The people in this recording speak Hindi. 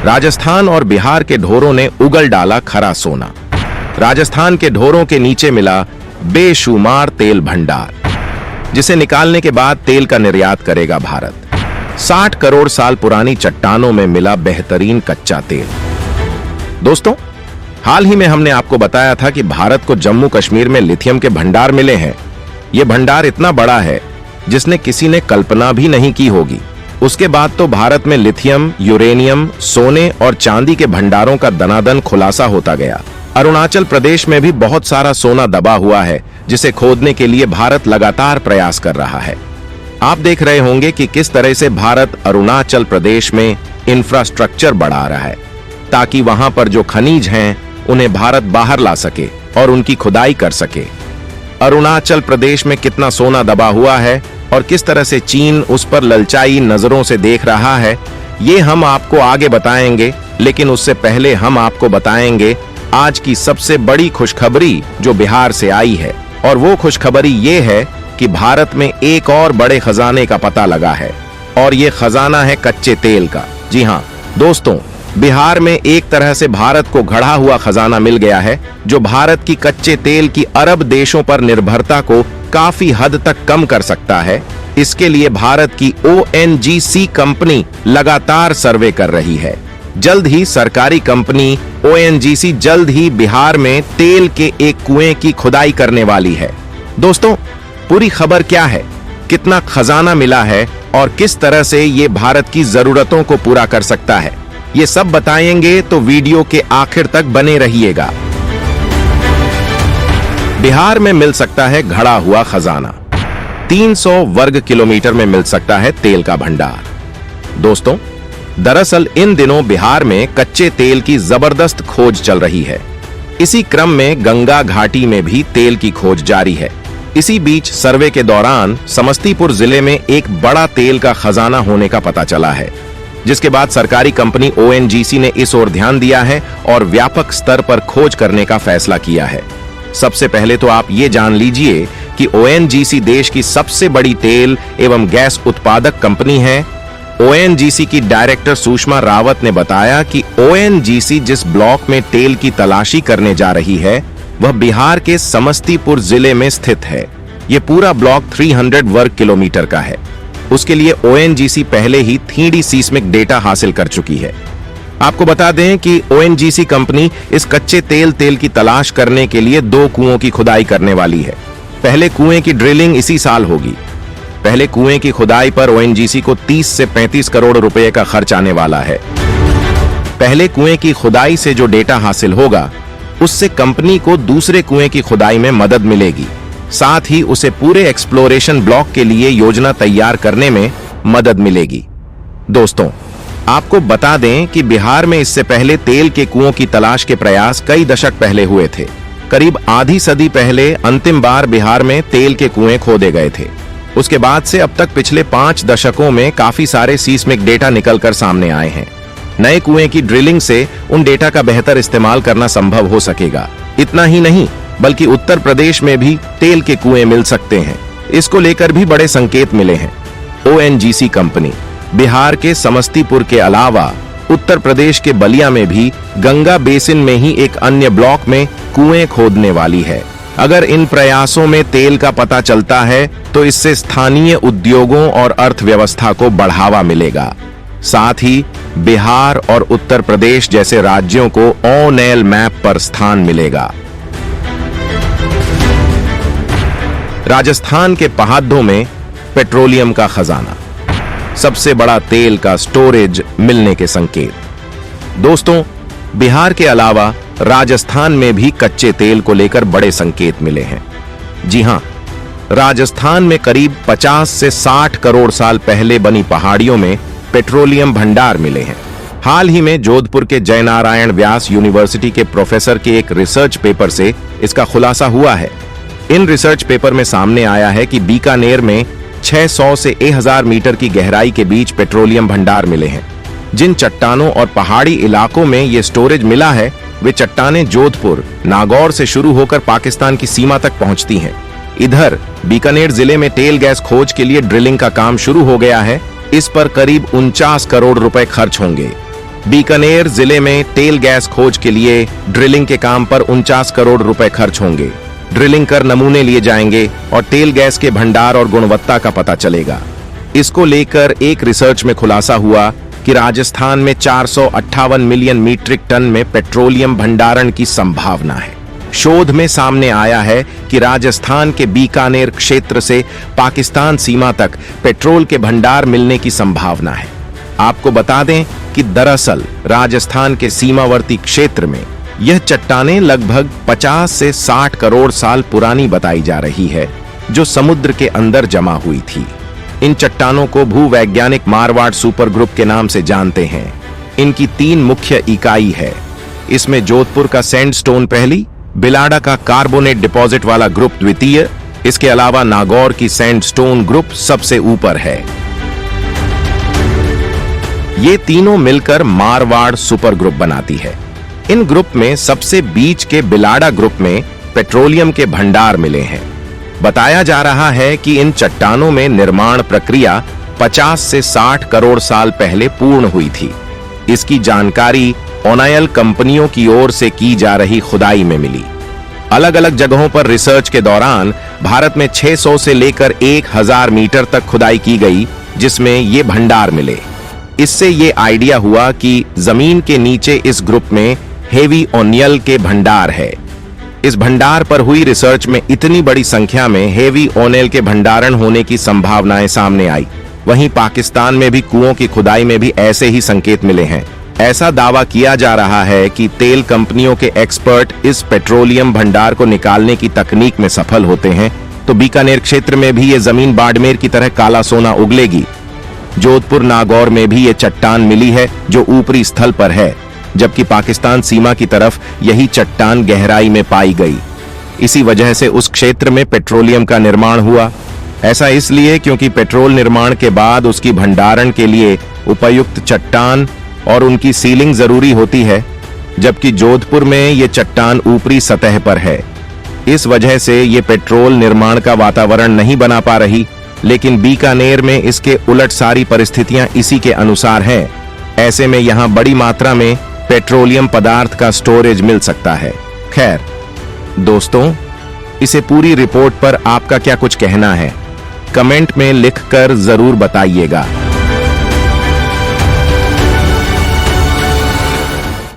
राजस्थान और बिहार के ढोरों ने उगल डाला खरा सोना। राजस्थान के ढोरों के नीचे मिला बेशुमार तेल भंडार, जिसे निकालने के बाद तेल का निर्यात करेगा भारत। 60 करोड़ साल पुरानी चट्टानों में मिला बेहतरीन कच्चा तेल। दोस्तों, हाल ही में हमने आपको बताया था कि भारत को जम्मू कश्मीर में लिथियम के भंडार मिले हैं। यह भंडार इतना बड़ा है जिसने किसी ने कल्पना भी नहीं की होगी। उसके बाद तो भारत में लिथियम, यूरेनियम, सोने और चांदी के भंडारों का दनादन खुलासा होता गया। अरुणाचल प्रदेश में भी बहुत सारा सोना दबा हुआ है, जिसे खोदने के लिए भारत लगातार प्रयास कर रहा है। आप देख रहे होंगे कि किस तरह से भारत अरुणाचल प्रदेश में इंफ्रास्ट्रक्चर बढ़ा रहा है, ताकि वहां पर जो खनिज हैं उन्हें भारत बाहर ला सके और उनकी खुदाई कर सके। अरुणाचल प्रदेश में कितना सोना दबा हुआ है और किस तरह से चीन उस पर ललचाई नजरों से देख रहा है, ये हम आपको आगे बताएंगे। लेकिन उससे पहले हम आपको बताएंगे आज की सबसे बड़ी खुशखबरी जो बिहार से आई है। और वो खुशखबरी ये है कि भारत में एक और बड़े खजाने का पता लगा है, और ये खजाना है कच्चे तेल का। जी हाँ दोस्तों, बिहार में एक तरह से भारत को घड़ा हुआ खजाना मिल गया है, जो भारत की कच्चे तेल की अरब देशों पर निर्भरता को काफी हद तक कम कर सकता है। इसके लिए भारत की ONGC कंपनी लगातार सर्वे कर रही है। जल्द ही सरकारी कंपनी ONGC जल्द ही बिहार में तेल के एक कुएं की खुदाई करने वाली है। दोस्तों, पूरी खबर क्या है, कितना खजाना मिला है और किस तरह से ये भारत की जरूरतों को पूरा कर सकता है, ये सब बताएंगे, तो वीडियो के आखिर तक बने रहिएगा। बिहार में मिल सकता है घड़ा हुआ खजाना। 300 वर्ग किलोमीटर में मिल सकता है तेल का भंडार। दोस्तों, दरअसल इन दिनों बिहार में कच्चे तेल की जबरदस्त खोज चल रही है। इसी क्रम में गंगा घाटी में भी तेल की खोज जारी है। इसी बीच सर्वे के दौरान समस्तीपुर जिले में एक बड़ा तेल का खजाना होने का पता चला है, जिसके बाद सरकारी कंपनी ONGC ने इस ओर ध्यान दिया है और व्यापक स्तर पर खोज करने का फैसला किया है। सबसे पहले तो आप ये जान लीजिए कि ONGC देश की सबसे बड़ी तेल एवं गैस उत्पादक कंपनी है। ONGC की डायरेक्टर सुषमा रावत ने बताया कि ONGC जिस ब्लॉक में तेल की तलाशी करने जा रही है, वह बिहार के समस्तीपुर जिले में स्थित है। यह पूरा ब्लॉक 300 वर्ग किलोमीटर का है। उसके लिए ONGC पहले ही 3D सीस्मिक डेटा हासिल कर चुकी है। आपको बता दें कि ONGC कंपनी इस कच्चे तेल की तलाश करने के लिए 2 कुओं की खुदाई करने वाली है। पहले कुएं की ड्रिलिंग इसी साल होगी। पहले कुएं की खुदाई पर ONGC को 30 से 35 करोड़ रुपए का खर्च आने वाला है। पहले कुएं की खुदाई से जो डेटा हासिल होगा, उससे कंपनी को दूसरे कुएं की खुदाई में मदद मिलेगी। साथ ही उसे पूरे एक्सप्लोरेशन ब्लॉक के लिए योजना तैयार करने में मदद मिलेगी। दोस्तों, आपको बता दें कि बिहार में इससे पहले तेल के कुओं की तलाश के प्रयास कई दशक पहले हुए थे। करीब आधी सदी पहले अंतिम बार बिहार में तेल के कुएं खोदे गए थे। उसके बाद से अब तक पिछले 5 दशकों में काफी सारे सीस्मिक डेटा निकलकर सामने आए हैं। नए कुएं की ड्रिलिंग से उन डेटा का बेहतर इस्तेमाल करना संभव हो सकेगा। इतना ही नहीं, बल्कि उत्तर प्रदेश में भी तेल के कुएं मिल सकते हैं। इसको लेकर भी बड़े संकेत मिले हैं। ONGC कंपनी बिहार के समस्तीपुर के अलावा उत्तर प्रदेश के बलिया में भी गंगा बेसिन में ही एक अन्य ब्लॉक में कुएं खोदने वाली है। अगर इन प्रयासों में तेल का पता चलता है तो इससे स्थानीय उद्योगों और अर्थव्यवस्था को बढ़ावा मिलेगा। साथ ही बिहार और उत्तर प्रदेश जैसे राज्यों को ONEL मैप पर स्थान मिलेगा। राजस्थान के पहाड़ों में पेट्रोलियम का खजाना, सबसे बड़ा तेल का स्टोरेज मिलने के संकेत। दोस्तों, बिहार के अलावा राजस्थान में भी कच्चे तेल को लेकर बड़े संकेत मिले हैं। जी हां, राजस्थान में करीब 50 से 60 करोड़ साल पहले बनी पहाड़ियों में पेट्रोलियम भंडार मिले हैं। हाल ही में जोधपुर के जयनारायण व्यास यूनिवर्सिटी के प्रोफेसर के एक रिसर्च पेपर से इसका खुलासा हुआ है। इन रिसर्च पेपर में सामने आया है कि बीकानेर में 600 से 1000 मीटर की गहराई के बीच पेट्रोलियम भंडार मिले हैं। जिन चट्टानों और पहाड़ी इलाकों में ये स्टोरेज मिला है, वे चट्टानें जोधपुर, नागौर से शुरू होकर पाकिस्तान की सीमा तक पहुंचती हैं। इधर बीकानेर जिले में तेल गैस खोज के लिए ड्रिलिंग का काम शुरू हो गया है। इस पर करीब 49 करोड़ रुपए खर्च होंगे। बीकानेर जिले में तेल गैस खोज के लिए ड्रिलिंग के काम पर 49 करोड़ रुपए खर्च होंगे। ड्रिलिंग कर नमूने लिए जाएंगे और तेल गैस के भंडार और गुणवत्ता का पता चलेगा। इसको लेकर एक रिसर्च में खुलासा हुआ कि राजस्थान में 458 मिलियन मीट्रिक टन में पेट्रोलियम भंडारण की संभावना है। शोध में सामने आया है कि राजस्थान के बीकानेर क्षेत्र से पाकिस्तान सीमा तक पेट्रोल के भंडार मिलने की संभावना है। आपको बता दें कि दरअसल राजस्थान के सीमावर्ती क्षेत्र में यह चट्टानें लगभग 50 से 60 करोड़ साल पुरानी बताई जा रही है, जो समुद्र के अंदर जमा हुई थी। इन चट्टानों को भूवैज्ञानिक मारवाड़ सुपर ग्रुप के नाम से जानते हैं। इनकी 3 मुख्य इकाई है। इसमें जोधपुर का सैंडस्टोन पहली, बिलाडा का कार्बोनेट डिपॉजिट वाला ग्रुप द्वितीय, इसके अलावा नागौर की सैंडस्टोन ग्रुप सबसे ऊपर है। ये तीनों मिलकर मारवाड़ सुपर ग्रुप बनाती है। इन ग्रुप में सबसे बीच के बिलाडा ग्रुप में पेट्रोलियम के भंडार मिले हैं। बताया जा रहा है कि इन चट्टानों में निर्माण प्रक्रिया 50 से 60 करोड़ साल पहले पूर्ण हुई थी। इसकी जानकारी ओनायल कंपनियों की ओर से की जा रही खुदाई में मिली। अलग अलग जगहों पर रिसर्च के दौरान भारत में 600 से लेकर 1000 मीटर तक खुदाई की गई, जिसमें ये भंडार मिले। इससे ये आइडिया हुआ कि जमीन के नीचे इस ग्रुप में हेवी ओनियल के भंडार है। इस भंडार पर हुई रिसर्च में इतनी बड़ी संख्या में हेवी ओनियल के भंडारण होने की संभावनाएं सामने आई। वहीं पाकिस्तान में भी कुओं की खुदाई में भी ऐसे ही संकेत मिले हैं। ऐसा दावा किया जा रहा है कि तेल कंपनियों के एक्सपर्ट इस पेट्रोलियम भंडार को निकालने की तकनीक में सफल होते हैं तो बीकानेर क्षेत्र में भी ये जमीन बाड़मेर की तरह काला सोना उगलेगी। जोधपुर नागौर में भी ये चट्टान मिली है जो ऊपरी स्थल पर है, जबकि पाकिस्तान सीमा की तरफ यही चट्टान गहराई में पाई गई। इसी वजह से उस क्षेत्र में पेट्रोलियम का निर्माण हुआ। ऐसा इसलिए क्योंकि पेट्रोल निर्माण के बाद उसकी भंडारण के लिए उपयुक्त चट्टान और उनकी सीलिंग जरूरी होती है, जबकि जोधपुर में ये चट्टान ऊपरी सतह पर है। इस वजह से ये पेट्रोल निर्माण का वातावरण नहीं बना पा रही, लेकिन बीकानेर में इसके उलट सारी परिस्थितियां इसी के अनुसार हैं। ऐसे में यहां बड़ी मात्रा में पेट्रोलियम पदार्थ का स्टोरेज मिल सकता है। खैर दोस्तों, इसे पूरी रिपोर्ट पर आपका क्या कुछ कहना है, कमेंट में लिखकर जरूर बताइएगा।